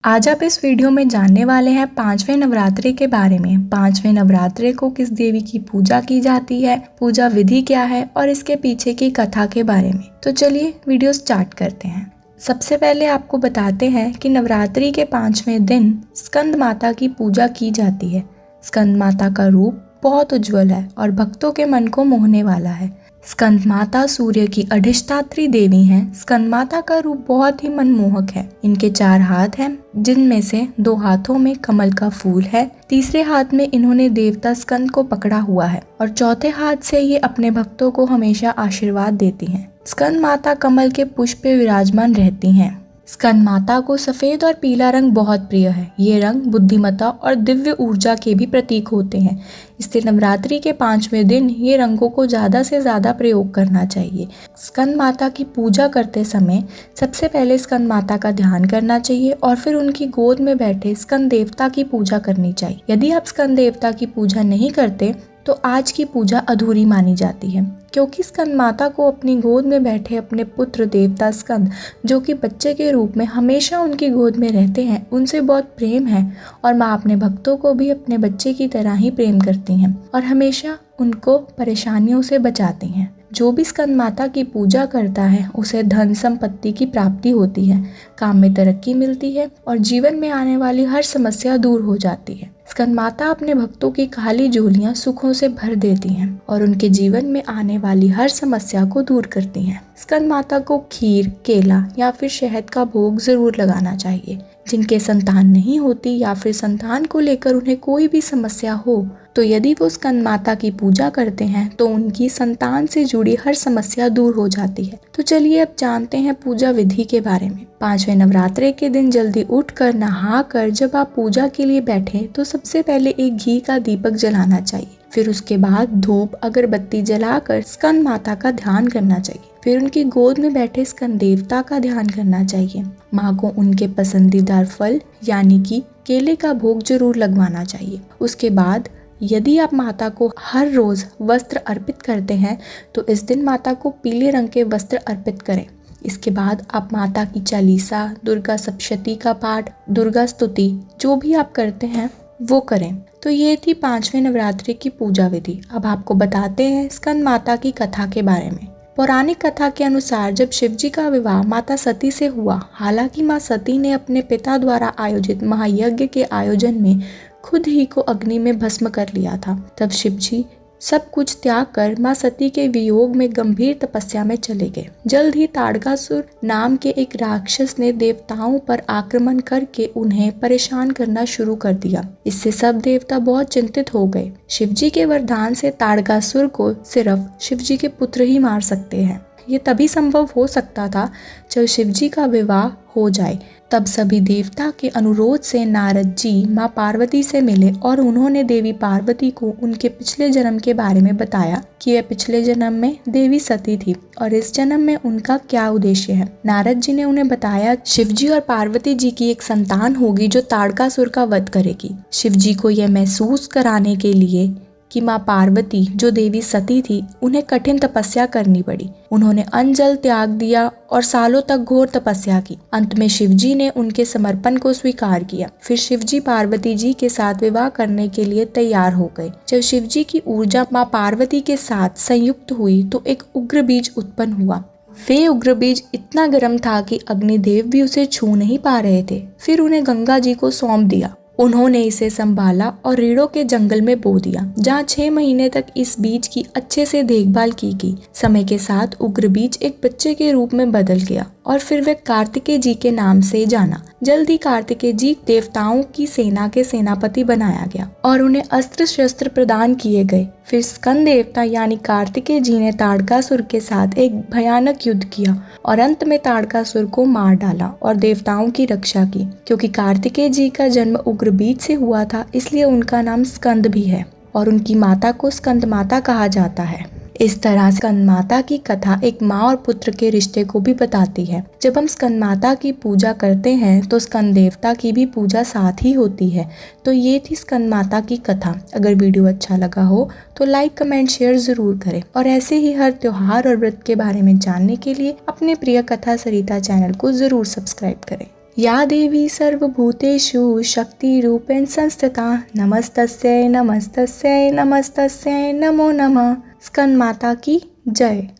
आज आप इस वीडियो में जानने वाले हैं पांचवें नवरात्रि के बारे में। पांचवें नवरात्रि को किस देवी की पूजा की जाती है, पूजा विधि क्या है और इसके पीछे की कथा के बारे में। तो चलिए वीडियो स्टार्ट करते हैं। सबसे पहले आपको बताते हैं कि नवरात्रि के पांचवें दिन स्कंद माता की पूजा की जाती है। स्कंद माता का रूप बहुत उज्जवल है और भक्तों के मन को मोहने वाला है। स्कंद माता सूर्य की अधिष्ठात्री देवी हैं। स्कंद माता का रूप बहुत ही मनमोहक है। इनके 4 हाथ हैं, जिनमें से 2 हाथों में कमल का फूल है, तीसरे हाथ में इन्होंने देवता स्कंद को पकड़ा हुआ है और चौथे हाथ से ये अपने भक्तों को हमेशा आशीर्वाद देती हैं। स्कंद माता कमल के पुष्प पे विराजमान रहती हैं। स्कंद माता को सफेद और पीला रंग बहुत प्रिय है। ये रंग बुद्धिमत्ता और दिव्य ऊर्जा के भी प्रतीक होते हैं। इसलिए नवरात्रि के 5वें दिन ये रंगों को ज़्यादा से ज़्यादा प्रयोग करना चाहिए। स्कंद माता की पूजा करते समय सबसे पहले स्कंद माता का ध्यान करना चाहिए और फिर उनकी गोद में बैठे स्कंद देवता की पूजा करनी चाहिए। यदि आप स्कंद देवता की पूजा नहीं करते तो आज की पूजा अधूरी मानी जाती है, क्योंकि स्कंद माता को अपनी गोद में बैठे अपने पुत्र देवता स्कंद, जो कि बच्चे के रूप में हमेशा उनकी गोद में रहते हैं, उनसे बहुत प्रेम है और माँ अपने भक्तों को भी अपने बच्चे की तरह ही प्रेम करती हैं और हमेशा उनको परेशानियों से बचाती हैं। जो भी स्कंद माता की पूजा करता है उसे धन संपत्ति की प्राप्ति होती है, काम में तरक्की मिलती है और जीवन में आने वाली हर समस्या दूर हो जाती है। स्कंद माता अपने भक्तों की खाली झोलियां सुखों से भर देती हैं और उनके जीवन में आने वाली हर समस्या को दूर करती हैं। स्कंद माता को खीर, केला या फिर शहद का भोग जरूर लगाना चाहिए। जिनके संतान नहीं होती या फिर संतान को लेकर उन्हें कोई भी समस्या हो, तो यदि वो स्कंद माता की पूजा करते हैं तो उनकी संतान से जुड़ी हर समस्या दूर हो जाती है। तो चलिए अब जानते हैं पूजा विधि के बारे में। 5वें नवरात्रि के दिन जल्दी उठकर नहाकर जब आप पूजा के लिए बैठे तो सबसे पहले एक घी का दीपक जलाना चाहिए। फिर उसके बाद धूप अगरबत्ती जलाकर स्कंद माता का ध्यान करना चाहिए। फिर उनकी गोद में बैठे स्कंद देवता का ध्यान करना चाहिए। माँ को उनके पसंदीदा फल यानी कि केले का भोग जरूर लगवाना चाहिए। उसके बाद यदि आप माता को हर रोज वस्त्र अर्पित करते हैं तो इस दिन माता को पीले रंग के वस्त्र अर्पित करें। इसके बाद आप माता की चालीसा, दुर्गा सप्तशती का पाठ, दुर्गा स्तुति जो भी आप करते हैं वो करें। तो ये थी 5वें नवरात्रि की पूजा विधि। अब आपको बताते हैं स्कंद माता की कथा के बारे में। पौराणिक कथा के अनुसार जब शिव जी का विवाह माता सती से हुआ, हालांकि माँ सती ने अपने पिता द्वारा आयोजित महायज्ञ के आयोजन में खुद ही को अग्नि में भस्म कर लिया था, तब शिव जी सब कुछ त्याग कर माँ सती के वियोग में गंभीर तपस्या में चले गए। जल्द ही ताड़कासुर नाम के एक राक्षस ने देवताओं पर आक्रमण करके उन्हें परेशान करना शुरू कर दिया। इससे सब देवता बहुत चिंतित हो गए। शिव जी के वरदान से ताड़कासुर को सिर्फ शिव जी के पुत्र ही मार सकते हैं। ये तभी संभव हो सकता था जब शिव जी का विवाह हो जाए। तब सभी देवता के अनुरोध से नारद जी माँ पार्वती से मिले और उन्होंने देवी पार्वती को उनके पिछले जन्म के बारे में बताया कि वे पिछले जन्म में देवी सती थी और इस जन्म में उनका क्या उद्देश्य है। नारद जी ने उन्हें बताया शिव जी और पार्वती जी की एक संतान होगी जो ताड़कासुर का वध करेगी। शिव जी को यह महसूस कराने के लिए कि माँ पार्वती जो देवी सती थी उन्हें कठिन तपस्या करनी पड़ी। उन्होंने अन्न जल त्याग दिया और सालों तक घोर तपस्या की। अंत में शिव जी ने उनके समर्पण को स्वीकार किया। फिर शिव जी पार्वती जी के साथ विवाह करने के लिए तैयार हो गए। जब शिव जी की ऊर्जा माँ पार्वती के साथ संयुक्त हुई तो एक उग्र बीज उत्पन्न हुआ। वे उग्र बीज इतना गर्म था कि अग्निदेव भी उसे छू नहीं पा रहे थे। फिर उन्हें गंगा जी को सौंप दिया। उन्होंने इसे संभाला और रीड़ों के जंगल में बो दिया, जहाँ 6 महीने तक इस बीज की अच्छे से देखभाल की गई। समय के साथ उग्र बीज एक बच्चे के रूप में बदल गया और फिर वह कार्तिकेय जी के नाम से जाना। जल्द ही कार्तिकेय जी देवताओं की सेना के सेनापति बनाया गया और उन्हें अस्त्र शस्त्र प्रदान किए गए। फिर स्कंद देवता यानी कार्तिकेय जी ने ताड़कासुर के साथ एक भयानक युद्ध किया और अंत में ताड़कासुर को मार डाला और देवताओं की रक्षा की। क्योंकि कार्तिकेय जी का जन्म उग्र बीज से हुआ था, इसलिए उनका नाम स्कंद भी है और उनकी माता को स्कंद माता कहा जाता है। इस तरह स्कंद माता की कथा एक माँ और पुत्र के रिश्ते को भी बताती है। जब हम स्कंद माता की पूजा करते हैं तो स्कंद देवता की भी पूजा साथ ही होती है। तो ये थी स्कंद माता की कथा। अगर वीडियो अच्छा लगा हो तो लाइक, कमेंट, शेयर जरूर करें और ऐसे ही हर त्योहार और व्रत के बारे में जानने के लिए अपने प्रिय कथा सरिता चैनल को जरूर सब्सक्राइब करें। या देवी सर्वभूतेषु शक्तिरूपेण संस्थिता नमस्तस्यै नमस्तस्यै नमस्तस्यै नमो नमः। स्कंद माता की जय।